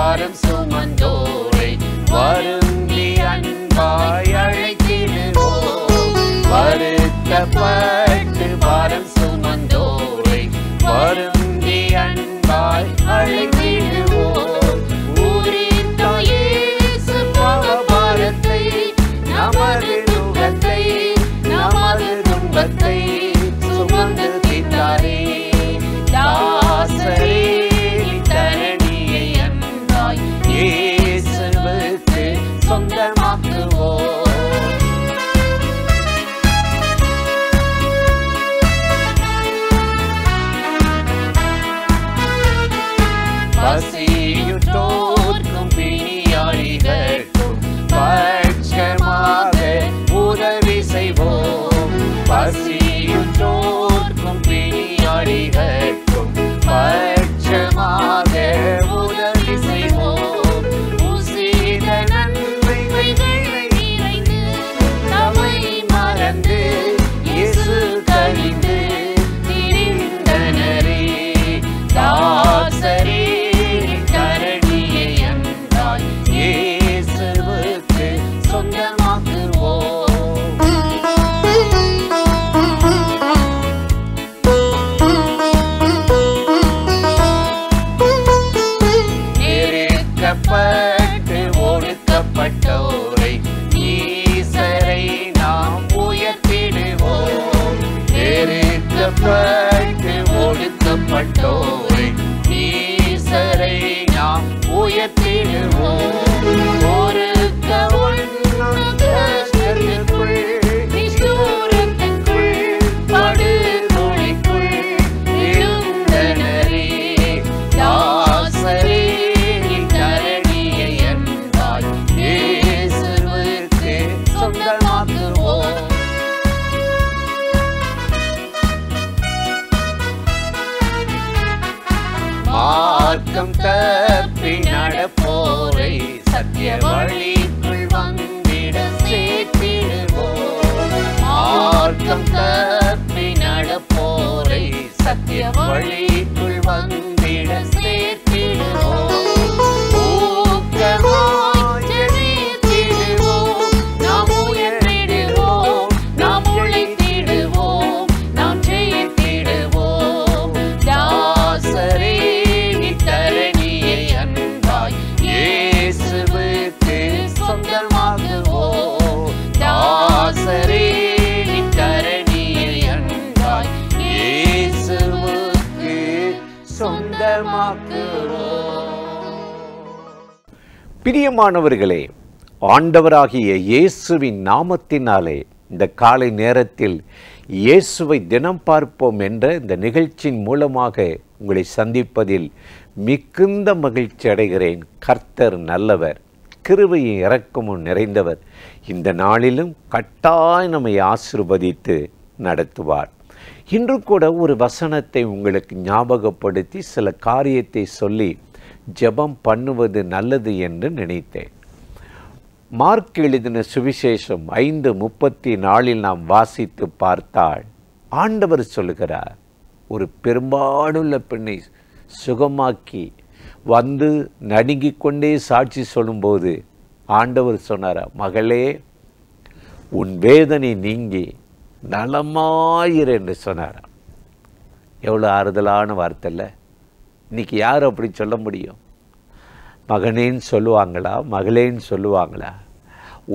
பாரம் சுமந்தோரை வருந்தி அன்பாய் அழைத்திடுவோம். வருத்தப்பட்டு பாரம் சுமந்தோரை வருந்தி அன்பாய் அழைத்திடுவோம். உரித்த இயேசு பாவபாரத்தை நமது நுகத்தை நமது துன்பத்தை சுமந்து தீர்த்தாரே. தாசரே தரணியை அன்பாய் இயேசுவுக்கு சொந்தமாக்குவோம். பசியுற்றோர்க்கும் பிணியாளிகட்கும் பட்சமாக உதவி செய்வோம். பசியுற்றோர்க்கும் பிணியாளிகட்கும் பட்சமாக உதவி செய்வோம். உசித நன்மைகளை நிறைந்து நம்மை மறந்து இயேசு கழிந்து திரிந்தனரே. தாசரே தரணியை அன்பாய் இயேசுவுக்கு சொந்தமாக்குவோம். நெருக்கப்பட்டு ஒடுக்கப்பட்டோரை ஈசரை நாம் உயர்த்திடுவோம். நெருக்கப்பட்டு ஒடுக்கப்பட்டோரை ஈசரை நாம் உயர்த்திடுவோம். ஒருக்க ஒன்றும் கஷ்டத்துக்குள் நிஷ்டூரத்துக்குள் படுகொலைக்குள் விழுந்தனரே. தாசரே தரணியை அன்பாய் இயேசுவுக்கு சொந்தமாக்குவோம். மார்க்கம் தப்பி நடப்போரை சத்திய வழிக்குள் வந்திட சேர்த்திடுவோம். மார்க்கம் தப்பி நடப்போரை சத்திய வழிக்குள் வந்திட சேர்த்திடுவோம். ஊக்கமாய் ஜெபித்திடுவோம். நாம் உயர்த்திடுவோம். நாம் உழைத்திடுவோம். நாம் ஜெயித்திடுவோம். தாசரே தரணியை அன்பாய் இயேசுவுக்கு சொந்தமாக்குவோம். தாசரே தரணியை அன்பாய் இயேசுவுக்கு சொந்தமாக்குவோம். பிரியமானவர்களே, ஆண்டவராகிய இயேசுவின் நாமத்தினாலே இந்த காலை நேரத்தில் இயேசுவை தினம் பார்ப்போம் என்ற இந்த நிகழ்ச்சியின் மூலமாக உங்களை சந்திப்பதில் மிகுந்த மகிழ்ச்சி அடைகிறேன். கர்த்தர் நல்லவர், கிருபையும் இரக்கமும் நிறைந்தவர். இந்த நாளிலும் கட்டாயம் நம்மை ஆசீர்வதித்து நடத்துவார். இன்று கூட ஒரு வசனத்தை உங்களுக்கு ஞாபகப்படுத்தி சில காரியத்தை சொல்லி ஜெபம் பண்ணுவது நல்லது என்று நினைத்தேன். மார்க் எழுதின சுவிசேஷம் 5:34 நாம் வாசித்து பார்த்தால் ஆண்டவர் சொல்லுகிறார், ஒரு பெரும்பாடுள்ள பெண்ணை சுகமாக்கி வந்து நடுங்கிக் கொண்டே சாட்சி சொல்லும்போது ஆண்டவர் சொன்னார், மகளே உன் வேதனை நீங்கி நலமாயிரு என்று சொன்னார். எவ்வளோ ஆறுதலான வார்த்தை இல்லை? இன்னைக்கு யார் அப்படி சொல்ல முடியும்? மகனேன்னு சொல்லுவாங்களா, மகளேன்னு சொல்லுவாங்களா?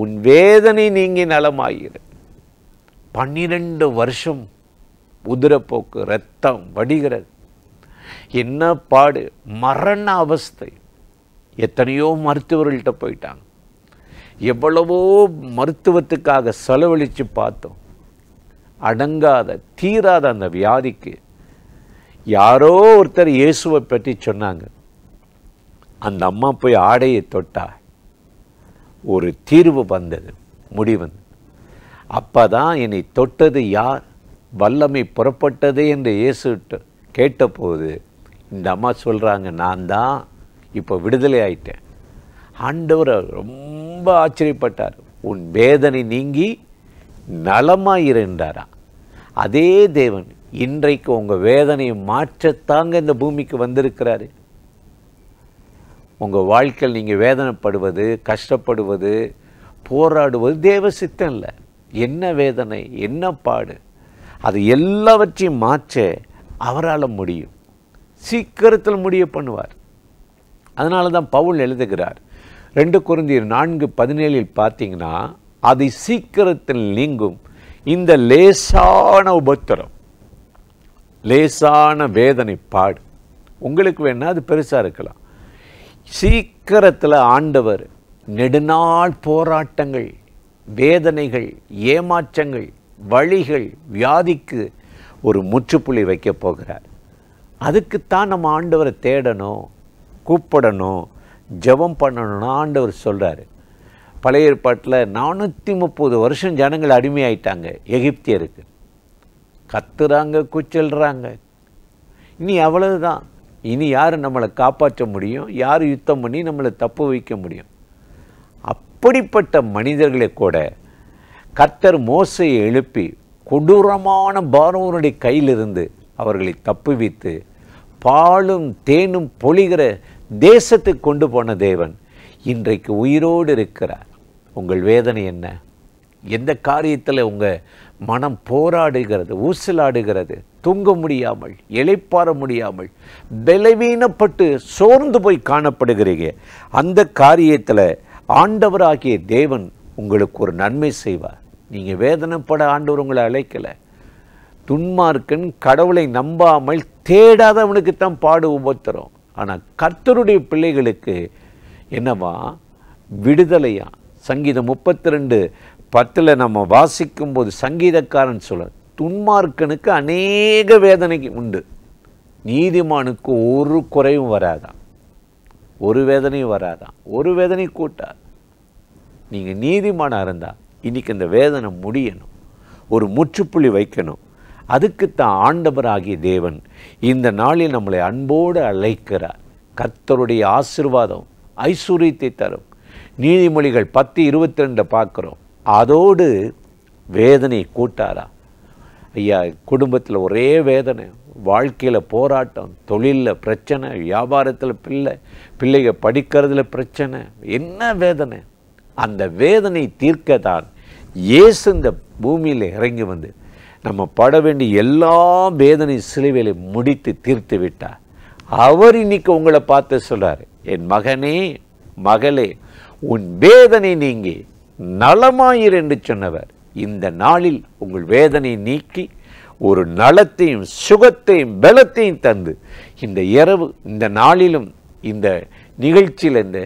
உன் வேதனை நீங்கி நலமாயிரு. 12 வருஷம் உதிரப்போக்கு, இரத்தம் வடிகிறது, என்ன பாடு, மரண அவஸ்தை. எத்தனையோ மருத்துவர்கள்ட்ட போயிட்டாங்க, எவ்வளவோ மருத்துவத்துக்காக செலவழித்து பார்த்தோம். அடங்காத தீராத அந்த வியாதிக்கு யாரோ ஒருத்தர் இயேசுவை பற்றி சொன்னாங்க. அந்த அம்மா போய் ஆடையை தொட்டா ஒரு தீர்வு வந்தது, முடிவு. அப்போ தான் என்னை தொட்டது யார், வல்லமை புறப்பட்டதே என்று இயேசுட்டு கேட்டபோது இந்த அம்மா சொல்கிறாங்க, நான் தான் இப்போ விடுதலை ஆயிட்டேன். ஆண்டவர் ரொம்ப ஆச்சரியப்பட்டார். உன் வேதனை நீங்கி நலமாயிருந்தாரா. அதே தேவன் இன்றைக்கு உங்கள் வேதனையை மாற்றத்தாங்க இந்த பூமிக்கு வந்திருக்கிறாரு. உங்கள் வாழ்க்கையில் நீங்கள் வேதனைப்படுவது, கஷ்டப்படுவது, போராடுவது தேவ சித்தம் இல்லை. என்ன வேதனை, என்ன பாடு, அது எல்லாவற்றையும் மாற்ற அவரால் முடியும். சீக்கிரத்தில் முடிய பண்ணுவார். அதனால தான் பவுல் எழுதுகிறார் 2 கொரிந்தியர் 4:17 பார்த்தீங்கன்னா, அது சீக்கிரத்தில் நீங்கும் இந்த லேசான உபத்திரம், லேசான வேதனை பாடு. உங்களுக்கு வேணா அது பெருசாக இருக்கலாம். சீக்கிரத்தில் ஆண்டவர் நெடுநாள் போராட்டங்கள், வேதனைகள், ஏமாற்றங்கள், வழிகள், வியாதிக்கு ஒரு முற்றுப்புள்ளி வைக்க போகிறார். அதுக்குத்தான் நம்ம ஆண்டவரை தேடணும், கூப்பிடணும், ஜெபம் பண்ணணும்னு ஆண்டவர் சொல்கிறார். பழைய ஏற்பாட்டில் 430 வருஷம் ஜனங்கள் அடிமையாயிட்டாங்க எகிப்தியருக்கு. கத்துறாங்க, குச்சல்றாங்க. இனி அவ்வளவுதான். இனி யார் நம்மளை காப்பாற்ற முடியும்? யார் யுத்தம் பண்ணி நம்மளை தப்பு வைக்க முடியும்? அப்படிப்பட்ட மனிதர்களை கூட கர்த்தர் மோசையை எழுப்பி கொடூரமான பார்வோனுடைய கையிலிருந்து அவர்களை தப்புவித்து பாலும் தேனும் பொழிகிற தேசத்துக்கு கொண்டு போன தேவன் இன்றைக்கு உயிரோடு இருக்கிறார். உங்கள் வேதனை என்ன? எந்த காரியத்தில் உங்கள் மனம் போராடுகிறது, ஊசலாடுகிறது, தூங்க முடியாமல், இளைப்பாற முடியாமல், பலவீனப்பட்டு சோர்ந்து போய் காணப்படுகிறீங்க? அந்த காரியத்தில் ஆண்டவராகிய தேவன் உங்களுக்கு ஒரு நன்மை செய்வார். நீங்கள் வேதனைப்பட ஆண்டவர் உங்களை அழைக்கலை. துன்மார்க்கன் கடவுளை நம்பாமல் தேடாதவனுக்குத்தான் பாடு உபத்திரம். ஆனால் கர்த்தருடைய பிள்ளைகளுக்கு என்னவா? விடுதலையா. சங்கீதம் 32:10 நம்ம வாசிக்கும்போது சங்கீதக்காரன் சொல்ல, துன்மார்க்கனுக்கு அநேக வேதனை உண்டு, நீதிமானுக்கு ஒரு குறைவும் வராதான், ஒரு வேதனையும் வராதான், ஒரு வேதனை கூட்டார். நீங்கள் நீதிமானாக இருந்தால் இன்றைக்கி இந்த வேதனை முடியணும், ஒரு முற்றுப்புள்ளி வைக்கணும். அதுக்குத்தான் ஆண்டவராகிய தேவன் இந்த நாளில் நம்மளை அன்போடு அழைக்கிறார். கர்த்தருடைய ஆசீர்வாதம் ஐஸ்வரியத்தை தரும். நீதிமொழிகள் 10:22 பார்க்குறோம். அதோடு வேதனை கூட்டாரா? ஐயா, குடும்பத்தில் ஒரே வேதனை, வாழ்க்கையில் போராட்டம், தொழிலில் பிரச்சனை, வியாபாரத்தில் பிள்ளைங்க படிக்கிறதுல பிரச்சனை, என்ன வேதனை? அந்த வேதனை தீர்க்க தான் இயேசு இந்த பூமியில் இறங்கி வந்து நம்ம பட வேண்டிய எல்லா வேதனை சிலுவையில முடித்து தீர்த்து விட்டார். அவர் இன்னைக்கு உங்களை பார்த்து சொல்றாரு, என் மகனே, மகளே, உன் வேதனை நீங்கி நலமாயிரு என்று சொன்னவர் இந்த நாளில் உங்கள் வேதனை நீக்கி ஒரு நலத்தையும் சுகத்தையும் பலத்தையும் தந்து இந்த இரவு, இந்த நாளிலும், இந்த நிகழ்ச்சியில், இந்த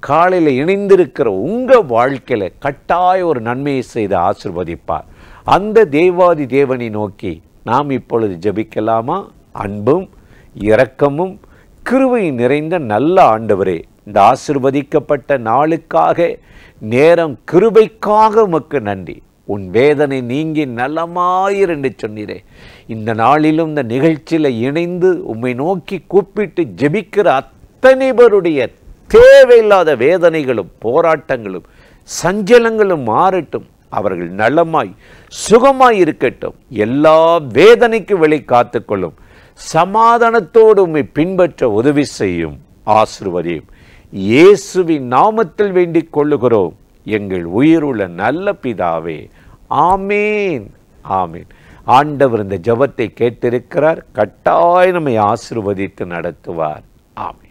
காலையில் இணைந்திருக்கிற உங்கள் வாழ்க்கையில் கட்டாய ஒரு நன்மையை செய்து ஆசீர்வதிப்பார். அந்த தேவாதி தேவனை நோக்கி நாம் இப்பொழுது ஜெபிக்கலாமா? அன்பும் இரக்கமும் கிருபையும் நிறைந்த நல்ல ஆண்டவரே, இந்த ஆசீர்வதிக்கப்பட்ட நாளுக்காக, நேரம், கிருபைக்காக உமக்கு நன்றி. உன் வேதனை நீங்கி நலமாயிரு என்று சொன்னீரே. இந்த நாளிலும் இந்த நிகழ்ச்சியில் இணைந்து உம்மை நோக்கி கூப்பிட்டு ஜெபிக்கிற அத்தனை பேருடைய தேவையில்லாத வேதனைகளும் போராட்டங்களும் சஞ்சலங்களும் மாறட்டும். அவர்கள் நலமாய் சுகமாய் இருக்கட்டும். எல்லா வேதனைக்கு வெளி காத்துக்கொள்ளும். சமாதானத்தோடு உம்மை பின்பற்ற உதவி செய்யும். ஆசீர்வதியும். இயேசுவின் நாமத்தில் வேண்டிக் கொள்ளுகிறோம் எங்கள் உயிருள்ள நல்ல பிதாவே. ஆமேன், ஆமேன். ஆண்டவர் இந்த ஜெபத்தை கேட்டிருக்கிறார். கட்டாயம் நம்மை ஆசீர்வதித்து நடத்துவார். ஆமேன்.